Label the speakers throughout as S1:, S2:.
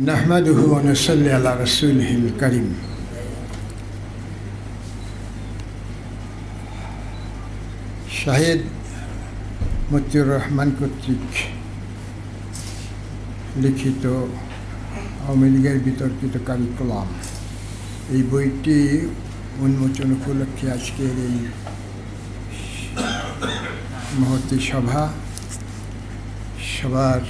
S1: নাহমাদুহু ওয়া নুসাল্লি আলা রাসূলিহিল কারীম। শাহেদ মতিউর রহমান কর্তৃক লিখিত আওয়ামী লীগের বিতর্কিত কারিকুলাম, এই বইটি উন্মোচন উপলক্ষে আজকের এই মহতী সভার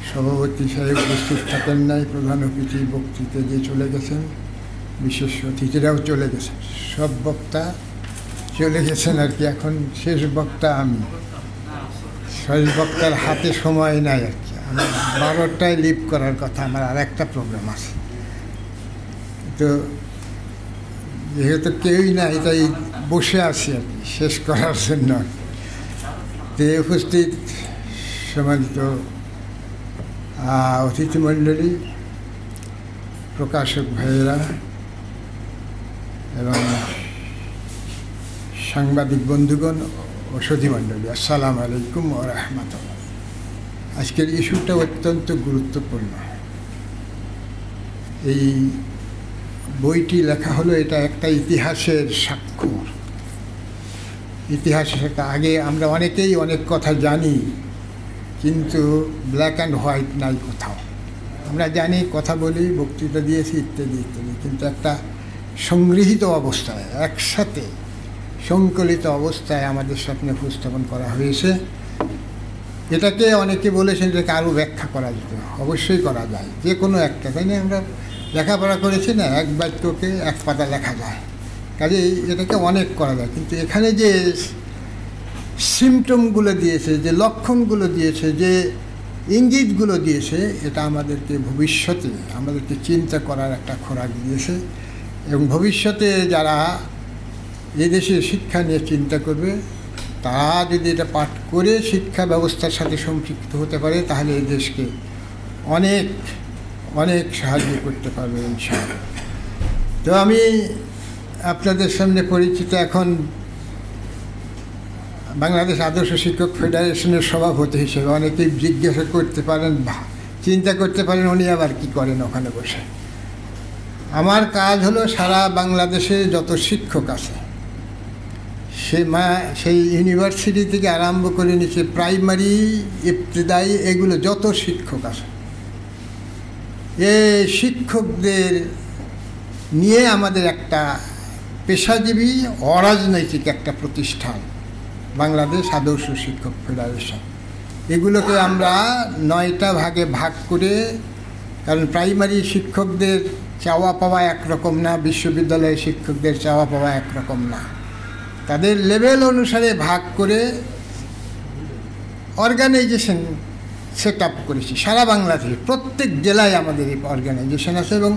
S1: সভাপতি সাহেব উপস্থিত থাকেন নাই, প্রধান অতিথি বক্তৃতা দিয়ে চলে গেছেন, বিশেষ অতিথিরাও চলে গেছেন, সব বক্তা চলে গেছেন আর কি। এখন শেষ বক্তা আমি, শেষ বক্তার হাতে সময় নাই আর কি। আমার 12টায় লিভ করার কথা, আমার আর একটা প্রোগ্রাম আছে। তো যেহেতু কেউই নাই তাই বসে আছি আর কি শেষ করার জন্য। তো উপস্থিত সম্মানিত অতিথিমণ্ডলী, প্রকাশক ভাইয়েরা এবং সাংবাদিক বন্ধুগণ ও সতীমণ্ডলী, আসসালামু আলাইকুম ওয়া রাহমাতুল্লাহ। আজকের ইস্যুটা অত্যন্ত গুরুত্বপূর্ণ। এই বইটি লেখা হলো, এটা একটা ইতিহাসের স্বাক্ষর। ইতিহাসের আগে আমরা অনেকেই অনেক কথা জানি, কিন্তু ব্ল্যাক অ্যান্ড হোয়াইট নাই কোথাও। আমরা জানি, কথা বলি, বক্তৃতা দিয়েছি ইত্যাদি ইত্যাদি, কিন্তু একটা সংগৃহীত অবস্থায়, একসাথে সংকলিত অবস্থায় আমাদের সামনে উপস্থাপন করা হয়েছে। এটাকে অনেকে বলেছেন এটাকে আরও ব্যাখ্যা করা যেত। অবশ্যই করা যায়, যে কোনো একটা, তাই না? আমরা লেখাপড়া করেছি না, এক বাক্যকে এক পাতা লেখা যায়, কাজেই এটাকে অনেক করা যায়। কিন্তু এখানে যে সিমটমগুলো দিয়েছে, যে লক্ষণগুলো দিয়েছে, যে ইঙ্গিতগুলো দিয়েছে, এটা আমাদেরকে ভবিষ্যতে আমাদেরকে চিন্তা করার একটা খোরাক দিয়েছে। এবং ভবিষ্যতে যারা এদেশে শিক্ষা নিয়ে চিন্তা করবে, তারা যদি এটা পাঠ করে শিক্ষা ব্যবস্থার সাথে সম্পৃক্ত হতে পারে, তাহলে এই দেশকে অনেক অনেক সাহায্য করতে পারবে ইনশাআল্লাহ। তো আমি আপনাদের সামনে পরিচিত এখন বাংলাদেশ আদর্শ শিক্ষক ফেডারেশনের সভাপতি হিসেবে। অনেকেই জিজ্ঞাসা করতে পারেন, চিন্তা করতে পারেন উনি আবার কী করেন ওখানে বসে। আমার কাজ হলো সারা বাংলাদেশে যত শিক্ষক আছে, সেই ইউনিভার্সিটি থেকে আরম্ভ করে নিচে প্রাইমারি, ইবতেদায়ী, এগুলো যত শিক্ষক আছে, এই শিক্ষকদের নিয়ে আমাদের একটা পেশাজীবী অরাজনৈতিক একটা প্রতিষ্ঠান বাংলাদেশ আদর্শ শিক্ষক ফেডারেশন। এগুলোকে আমরা 9টা ভাগে ভাগ করে, কারণ প্রাইমারি শিক্ষকদের চাওয়া পাওয়া একরকম না, বিশ্ববিদ্যালয়ের শিক্ষকদের চাওয়া পাওয়া একরকম না, তাদের লেভেল অনুসারে ভাগ করে অর্গানাইজেশন সেট আপ করেছি সারা বাংলাদেশে। প্রত্যেক জেলায় আমাদের এই অর্গানাইজেশন আছে এবং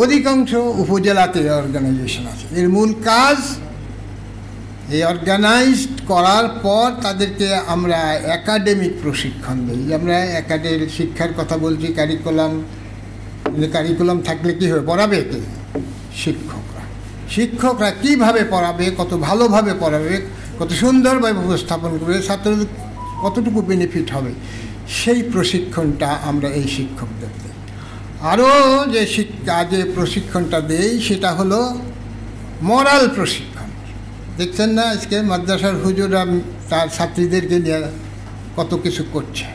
S1: অধিকাংশ উপজেলাতে অর্গানাইজেশন আছে। এর মূল কাজ, এই অর্গানাইজড করার পর তাদেরকে আমরা একাডেমিক প্রশিক্ষণ দিই। আমরা একাডেমিক শিক্ষার কথা বলছি, কারিকুলাম থাকলে কী হবে, পড়াবে কে? শিক্ষকরা কীভাবে পড়াবে, কত ভালোভাবে পড়াবে, কত সুন্দরভাবে উপস্থাপন করবে, ছাত্রদের কতটুকু বেনিফিট হবে, সেই প্রশিক্ষণটা আমরা এই শিক্ষকদের দিই। আরও যে প্রশিক্ষণটা দেই সেটা হলো মরাল প্রশিক্ষণ। দেখছেন না আজকে মাদ্রাসার হুজুররা তার ছাত্রীদেরকে নিয়ে কত কিছু করছে,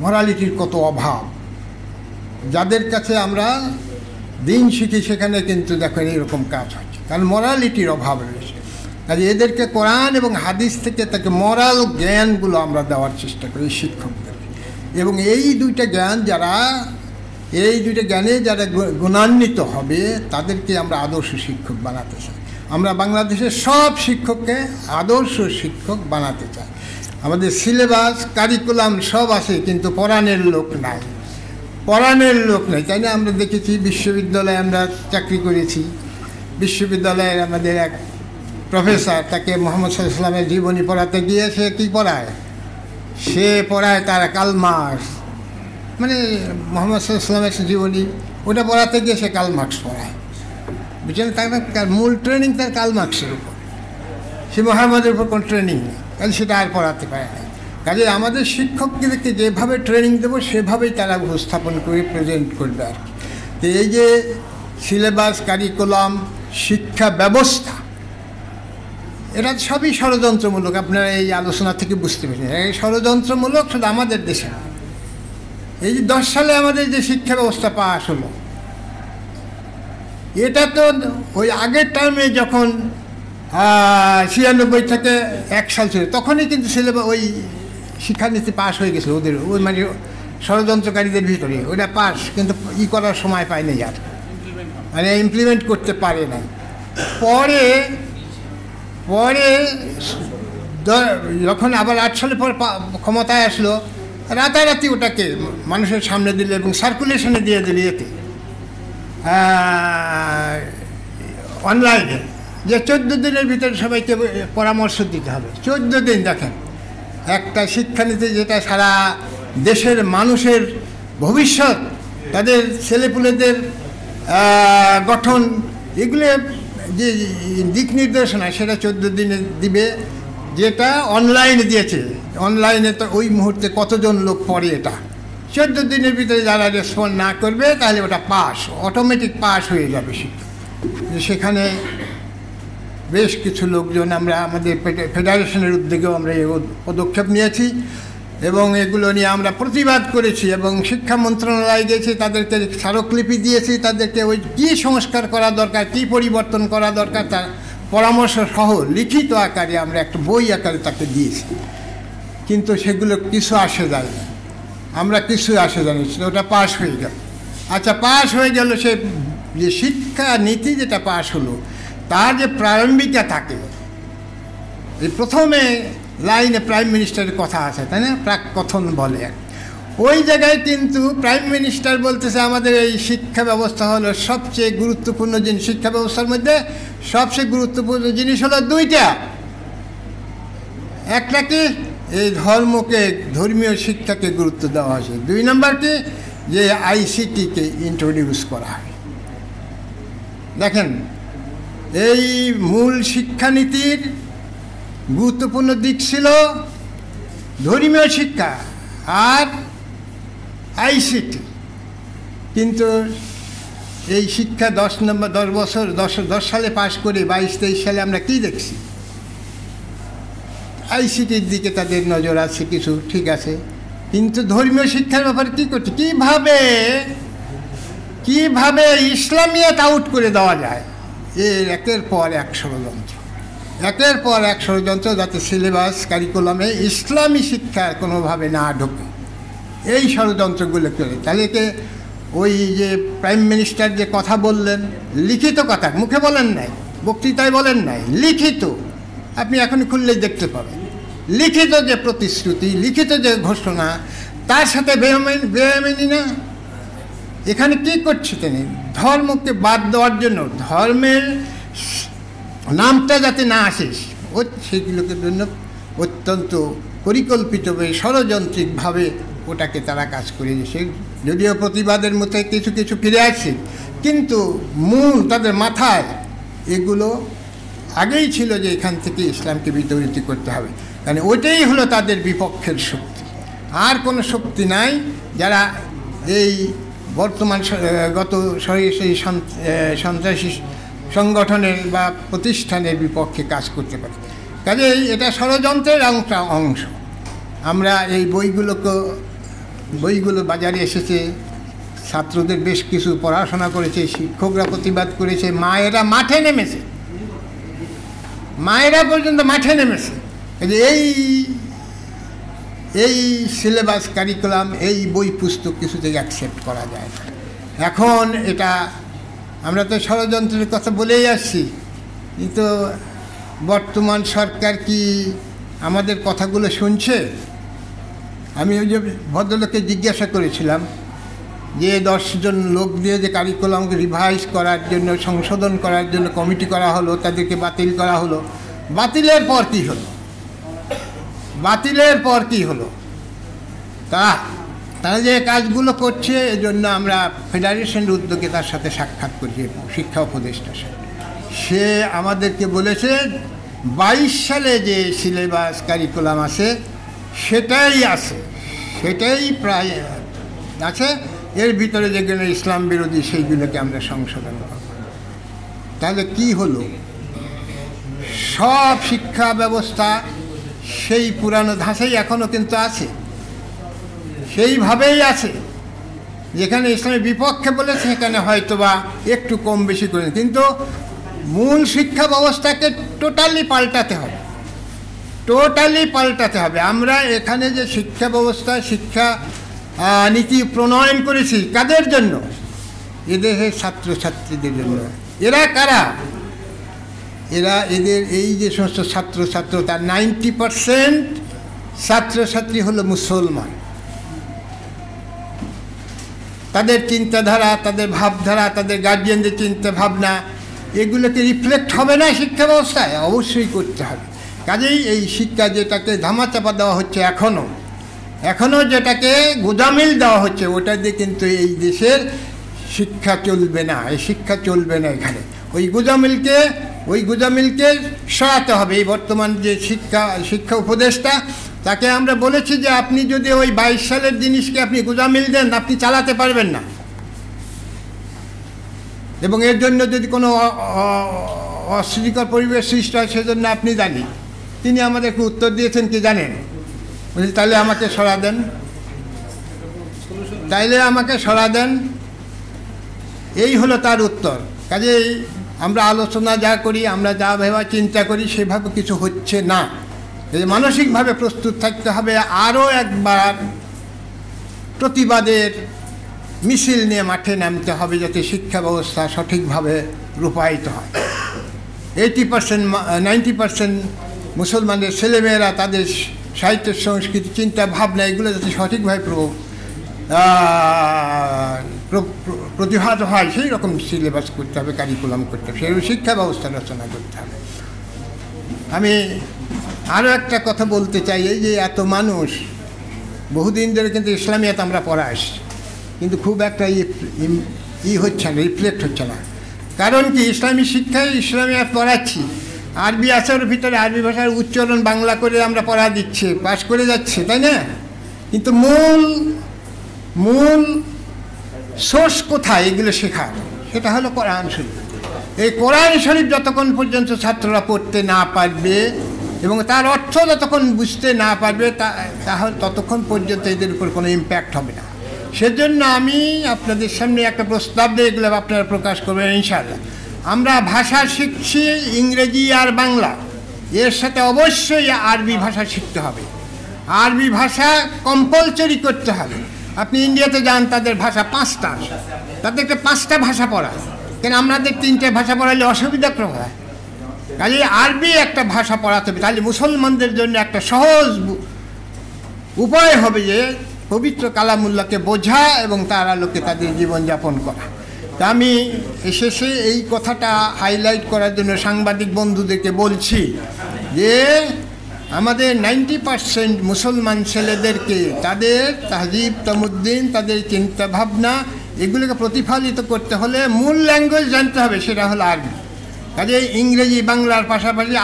S1: মরালিটির কত অভাব। যাদের কাছে আমরা দিন শিখি সেখানে কিন্তু দেখেন এরকম কাজ হচ্ছে, কারণ মরালিটির অভাব রয়েছে। কাজে এদেরকে কোরআন এবং হাদিস থেকে তাকে মরাল জ্ঞানগুলো আমরা দেওয়ার চেষ্টা করি শিক্ষকদেরকে। এবং এই দুইটা জ্ঞানে যারা গুণান্বিত হবে, তাদেরকে আমরা আদর্শ শিক্ষক বানাতে চাই। আমরা বাংলাদেশের সব শিক্ষককে আদর্শ শিক্ষক বানাতে চাই। আমাদের সিলেবাস, কারিকুলাম সব আছে, কিন্তু পড়ানোর লোক নাই, তাই না? আমরা দেখেছি বিশ্ববিদ্যালয়ে আমরা চাকরি করেছি, বিশ্ববিদ্যালয়ের আমাদের এক প্রফেসর, তাকে মোহাম্মদ সাল্লাল্লাহু আলাইহি ওয়াসাল্লামের জীবনী পড়াতে গিয়ে সে কী পড়ায়? সে পড়ায় তার কার্ল মার্কস, মানে মোহাম্মদ সাল্লাল্লাহু আলাইহি ওয়াসাল্লামের জীবনী, ওটা পড়াতে গিয়ে সে কার্ল মার্কস পড়ায়। বুঝলেন, তার মূল ট্রেনিং তার কার্ল মার্কসের উপর, সে মোহাম্মদের উপর কোনো ট্রেনিং নেই, তাহলে সেটা আর পড়াতে পারে না। কাজে আমাদের শিক্ষকদেরকে যেভাবে ট্রেনিং দেবো সেভাবেই তারা উপস্থাপন করে প্রেজেন্ট করবে আর কি। তো এই যে সিলেবাস, কারিকুলাম, শিক্ষা ব্যবস্থা, এটা সবই ষড়যন্ত্রমূলক। আপনারা এই আলোচনা থেকে বুঝতে পেরেছেন এই ষড়যন্ত্রমূলক শুধু আমাদের দেশে। এই যে 10 সালে আমাদের যে শিক্ষা ব্যবস্থা পাস হলো, এটা তো ওই আগের টাইমে যখন 96 থেকে 1 সাল ছিল তখনই কিন্তু সিলেবাস ওই শিক্ষানীতি পাস হয়ে গেছিলো ওদের, ওই মানে ষড়যন্ত্রকারীদের ভিতরে ওটা পাস, কিন্তু করার সময় পায়নি আর, মানে ইমপ্লিমেন্ট করতে পারে নাই। পরে পরে যখন আবার 8 সালের পর ক্ষমতায় আসলো, রাতারাতি ওটাকে মানুষের সামনে দিলে এবং সার্কুলেশনে দিয়ে দিলে এতে অনলাইনে, যে 14 দিনের ভিতরে সবাইকে পরামর্শ দিতে হবে। 14 দিন দেখেন, একটা শিক্ষানীতি যেটা সারা দেশের মানুষের ভবিষ্যৎ, তাদের ছেলেপুলেদের গঠন, এগুলো যে দিক নির্দেশনা সেটা 14 দিনে দিবে, যেটা অনলাইনে দিয়েছে। অনলাইনে তো ওই মুহূর্তে কতজন লোক পড়ে, এটা 14 দিনের ভিতরে যারা রেসপন্ড না করবে তাহলে ওটা পাস, অটোমেটিক পাস হয়ে যাবে শিক্ষা। সেখানে বেশ কিছু লোকজন আমরা আমাদের ফেডারেশনের উদ্যোগেও আমরা এই পদক্ষেপ নিয়েছি এবং এগুলো নিয়ে আমরা প্রতিবাদ করেছি এবং শিক্ষা মন্ত্রণালয়ে গেছি, তাদেরকে স্মারকলিপি দিয়েছি, তাদেরকে ওই কী সংস্কার করা দরকার, কী পরিবর্তন করা দরকার তার পরামর্শ সহ লিখিত আকারে আমরা একটা বই আকারে তাকে দিয়েছি। কিন্তু সেগুলো কিছু আসে যায় না, আমরা কিছু আসে জানি, ওটা পাস হয়ে গেল। আচ্ছা, পাস হয়ে গেল, সে যে শিক্ষা নীতি যেটা পাস হলো তার যে প্রারম্ভিকা থাকে, এই প্রথমে লাইনে প্রাইম মিনিস্টারের কথা আছে, তাই না, প্রাক কথন বলে, ওই জায়গায় কিন্তু প্রাইম মিনিস্টার বলতেছে আমাদের এই শিক্ষা ব্যবস্থা হলো সবচেয়ে গুরুত্বপূর্ণ জিনিস। শিক্ষা ব্যবস্থার মধ্যে সবচেয়ে গুরুত্বপূর্ণ জিনিস হলো 2টা। একটা কি, এই ধর্মকে, ধর্মীয় শিক্ষাকে গুরুত্ব দেওয়া হয়েছে। 2 নম্বর কি, যে আইসিটিকে ইন্ট্রোডিউস করা হয়। দেখেন, এই মূল শিক্ষানীতির গুরুত্বপূর্ণ দিক ছিল ধর্মীয় শিক্ষা আর আইসিটি, কিন্তু এই শিক্ষা 10 সালে পাশ করে 22-23 সালে আমরা কি দেখছি, আইসিটির দিকে তাদের নজর আছে কিছু, ঠিক আছে, কিন্তু ধর্মীয় শিক্ষার ব্যাপারে কী করছে, কীভাবে ইসলামিয়াত আউট করে দেওয়া যায়, এর একের পর এক ষড়যন্ত্র, যাতে সিলেবাস কারিকুলামে ইসলামী শিক্ষা কোনোভাবে না ঢোকে, এই ষড়যন্ত্রগুলো করে। তাহলে ওই যে প্রাইম মিনিস্টার যে কথা বললেন, লিখিত কথা, মুখে বলেন নাই, বক্তৃতায় বলেন নাই, লিখিত, আপনি এখন খুললেই দেখতে পাবেন, লিখিত যে প্রতিশ্রুতি, লিখিত যে ঘোষণা, তার সাথে বেআইনি না। এখানে কী করছে তিনি, ধর্মকে বাদ দেওয়ার জন্য, ধর্মের নামটা যাতে না আসে সেগুলোকে জন্য অত্যন্ত পরিকল্পিতভাবে ষড়যন্ত্রিকভাবে ওটাকে তারা কাজ করে দিয়েছে। যদিও প্রতিবাদের মধ্যে কিছু কিছু ফিরে আসছে, কিন্তু মূল তাদের মাথায় এগুলো আগেই ছিল যে এখান থেকে ইসলামকে বিতাড়িত করতে হবে, কারণ ওইটাই হলো তাদের বিপক্ষের শক্তি, আর কোনো শক্তি নাই যারা এই বর্তমান সেই সন্ত্রাসী সংগঠনের বা প্রতিষ্ঠানের বিপক্ষে কাজ করতে পারে। কাজেই এটা ষড়যন্ত্রের একটা অংশ। আমরা এই বইগুলো বাজারে এসেছে, ছাত্রদের বেশ কিছু পড়াশোনা করেছে, শিক্ষকরা প্রতিবাদ করেছে, মায়েরা মাঠে নেমেছে, মায়েরা পর্যন্ত মাঠে নেমেছে। এই সিলেবাস কারিকুলাম, এই বই পুস্তক কিছুতেই অ্যাকসেপ্ট করা যায় না। এখন এটা আমরা তো ষড়যন্ত্রের কথা বলেই আসছি, কিন্তু বর্তমান সরকার কি আমাদের কথাগুলো শুনছে? আমি ওই যে ভদ্রলোককে জিজ্ঞাসা করেছিলাম যে 10 জন লোক দিয়ে যে কারিকুলামকে রিভাইজ করার জন্য, সংশোধন করার জন্য কমিটি করা হলো, তাদেরকে বাতিল করা হলো, বাতিলের পর কি হলো? তারা যে কাজগুলো করছে, এজন্য আমরা ফেডারেশনের উদ্যোগে তার সাথে সাক্ষাৎ করছি, শিক্ষা উপদেষ্টার সাথে। সে আমাদেরকে বলেছে 22 সালে যে সিলেবাস কারিকুলাম আছে সেটাই আছে, সেটাই প্রায় আছে। এর ভিতরে যেগুলো ইসলাম বিরোধী সেইগুলোকে আমরা সংশোধন করব। তাহলে কি হলো, সব শিক্ষা ব্যবস্থা সেই পুরানো ধাঁচেই এখনও কিন্তু আছে, সেইভাবেই আছে। যেখানে ইসলামের বিপক্ষে বলেছে সেখানে হয়তো বা একটু কম বেশি করে, কিন্তু মূল শিক্ষা ব্যবস্থাকে টোটালি পাল্টাতে হবে, টোটালি পাল্টাতে হবে। আমরা এখানে যে শিক্ষা ব্যবস্থা, শিক্ষা নীতি প্রণয়ন করেছি কাদের জন্য? এদেশের ছাত্রছাত্রীদের জন্য। এরা কারা? এদের এই যে সমস্ত ছাত্র তার 90% ছাত্রছাত্রী হলো মুসলমান। তাদের চিন্তাধারা, তাদের ভাবধারা, তাদের গার্জিয়ানদের চিন্তা ভাবনা, এগুলোকে রিফ্লেক্ট হবে না শিক্ষা ব্যবস্থায়? অবশ্যই করতে হবে। কাজেই এই শিক্ষা যেটাকে ধামাচাপা দেওয়া হচ্ছে এখনও যেটাকে গোজামিল দেওয়া হচ্ছে, ওটা দিয়ে কিন্তু এই দেশের শিক্ষা চলবে না। এই শিক্ষা চলবে না এখানে। ওই গোজামিলকে সরাতে হবে। এই বর্তমান যে শিক্ষা উপদেষ্টা, তাকে আমরা বলেছি যে আপনি যদি ওই 22 সালের জিনিসকে আপনি গোজামিল দেন, আপনি চালাতে পারবেন না। এবং এর জন্য যদি কোনো অস্বস্তিকর পরিবেশ সৃষ্টি হয়, সেজন্য আপনি জানি। তিনি আমাদেরকে উত্তর দিয়েছেন কি জানেন? বলছি তাহলে আমাকে সরা দেন, এই হলো তার উত্তর। কাজেই আমরা আলোচনা যা করি, আমরা যা ভেবা চিন্তা করি, সেভাবে কিছু হচ্ছে না। এই মানসিকভাবে প্রস্তুত থাকতে হবে। আরও একবার প্রতিবাদের মিছিল নিয়ে মাঠে নামতে হবে, যাতে শিক্ষা ব্যবস্থা সঠিকভাবে রূপায়িত হয়। 90% মুসলমানদের ছেলেমেয়েরা তাদের সাহিত্য, সংস্কৃতি, চিন্তা ভাবনা এগুলো যাতে সঠিকভাবে প্রতিভাত হয়, সেই রকম সিলেবাস করতে হবে, কারিকুলাম করতে হবে, সেই শিক্ষা ব্যবস্থা রচনা করতে হবে। আমি আরও একটা কথা বলতে চাই। এই যে এত মানুষ, বহুদিন ধরে কিন্তু ইসলামিয়াত আমরা পড়া আসছি, কিন্তু খুব একটা হচ্ছে না, রিফ্লেক্ট হচ্ছে না। কারণ কি? ইসলামী শিক্ষায় ইসলামিয়াত পড়াচ্ছি, আরবি আছে, ওর ভিতরে আরবি ভাষার উচ্চারণ বাংলা করে আমরা পড়া দিচ্ছি, পাস করে যাচ্ছে, তাই না? কিন্তু মূল সোর্স কোথায় এগুলো শেখার? সেটা হলো কোরআন শরীফ। এই কোরআন শরীফ যতক্ষণ পর্যন্ত ছাত্ররা পড়তে না পারবে এবং তার অর্থ যতক্ষণ বুঝতে না পারবে, তাহলে ততক্ষণ পর্যন্ত এদের উপর কোনো ইম্প্যাক্ট হবে না। সেজন্য আমি আপনাদের সামনে একটা প্রস্তাব দিয়ে এগুলো আপনারা প্রকাশ করবেন ইনশাআল্লাহ। আমরা ভাষা শিখছি ইংরেজি আর বাংলা, এর সাথে অবশ্যই আরবি ভাষা শিখতে হবে। আরবি ভাষা কম্পালসারি করতে হবে। আপনি ইন্ডিয়াতে যান, তাদের ভাষা 5টা, তাদেরকে 5টা ভাষা পড়ায়, কেন আমাদের 3টে ভাষা পড়ালে অসুবিধা হয়। কাজে আরবি একটা ভাষা পড়াতে হবে। তাহলে মুসলমানদের জন্য একটা সহজ উপায় হবে যে পবিত্র কালামুল্লাহকে বোঝা এবং তার আলোকে তাদের জীবনযাপন করা। তা আমি শেষে এই কথাটা হাইলাইট করার জন্য সাংবাদিক বন্ধুদেরকে বলছি যে আমাদের 90% মুসলমান ছেলেদেরকে তাদের তাহজিব তামুদ্দিন, তাদের চিন্তাভাবনা, এগুলোকে প্রতিফলিত করতে হলে মূল ল্যাঙ্গুয়েজ জানতে হবে, সেটা হলো আরবি। কাজে ইংরেজি বাংলার পাশাপাশি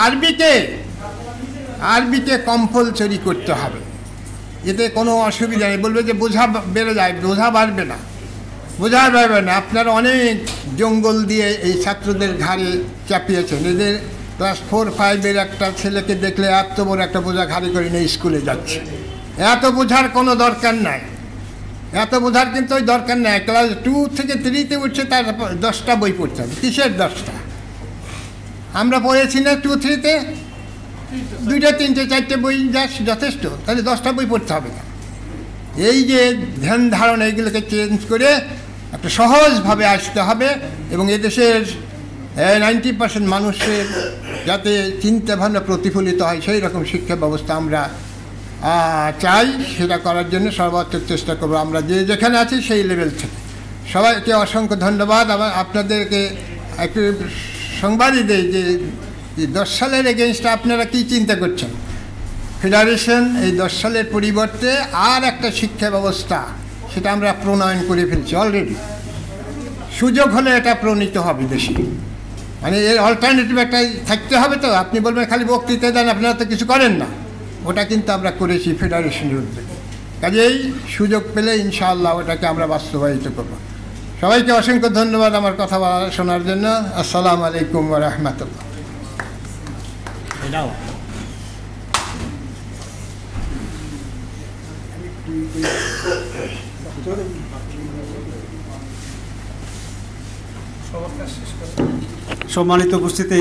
S1: আরবিকে কম্পালসারি করতে হবে। এতে কোনো অসুবিধা নেই। বলবে যে বোঝা বেড়ে যায়, বোঝা বাড়বে না। আপনারা অনেক জঙ্গল দিয়ে এই ছাত্রদের ঘাড়ে চাপিয়েছেন। এদের ক্লাস 4-5 একটা ছেলেকে দেখলে এত বড় একটা বোঝা ঘাড়ে করে নিয়ে স্কুলে যাচ্ছে। এত বোঝার কোনো দরকার নাই, কিন্তু ওই দরকার নাই। ক্লাস 2 থেকে 3-তে উঠছে, তার 10টা বই পড়তে হবে। কিসের 10টা? আমরা পড়েছি না 2-3-তে 2টা 3টে 4টে বই যথেষ্ট। তাহলে 10টা বই পড়তে হবে না। এই যে ধ্যান ধারণা, এগুলোকে চেঞ্জ করে একটা সহজভাবে আসতে হবে এবং এদেশের 90% মানুষের যাতে চিন্তাভাবনা প্রতিফলিত হয়, সেই রকম শিক্ষা ব্যবস্থা আমরা চাই। সেটা করার জন্য সর্বাত্মক চেষ্টা করবো আমরা যেখানে আছি সেই লেভেল থেকে। সবাইকে অসংখ্য ধন্যবাদ। আবার আপনাদেরকে একটু সংবাদই দেই যে 10 সালের এগেনস্টে আপনারা কি চিন্তা করছেন? ফেডারেশন এই 10 সালের পরিবর্তে আর একটা শিক্ষা ব্যবস্থা, সেটা আমরা প্রণয়ন করে ফেলছি অলরেডি। সুযোগ হলে এটা প্রণীত হবে বেশি, মানে এর অল্টারনেটিভ একটা থাকতে হবে। তো আপনি বলবেন খালি বক্তৃতা দেন, আপনারা তো কিছু করেন না। ওটা কিন্তু আমরা করেছি ফেডারেশনের উদ্যোগে। কাজেই সুযোগ পেলে ইনশাআল্লাহ ওটাকে আমরা বাস্তবায়িত করব। সবাইকে অসংখ্য ধন্যবাদ আমার কথা শোনার জন্য। আসসালামু আলাইকুম ওয়া রাহমাতুল্লাহ।
S2: সম্মানিত উপস্থিতি,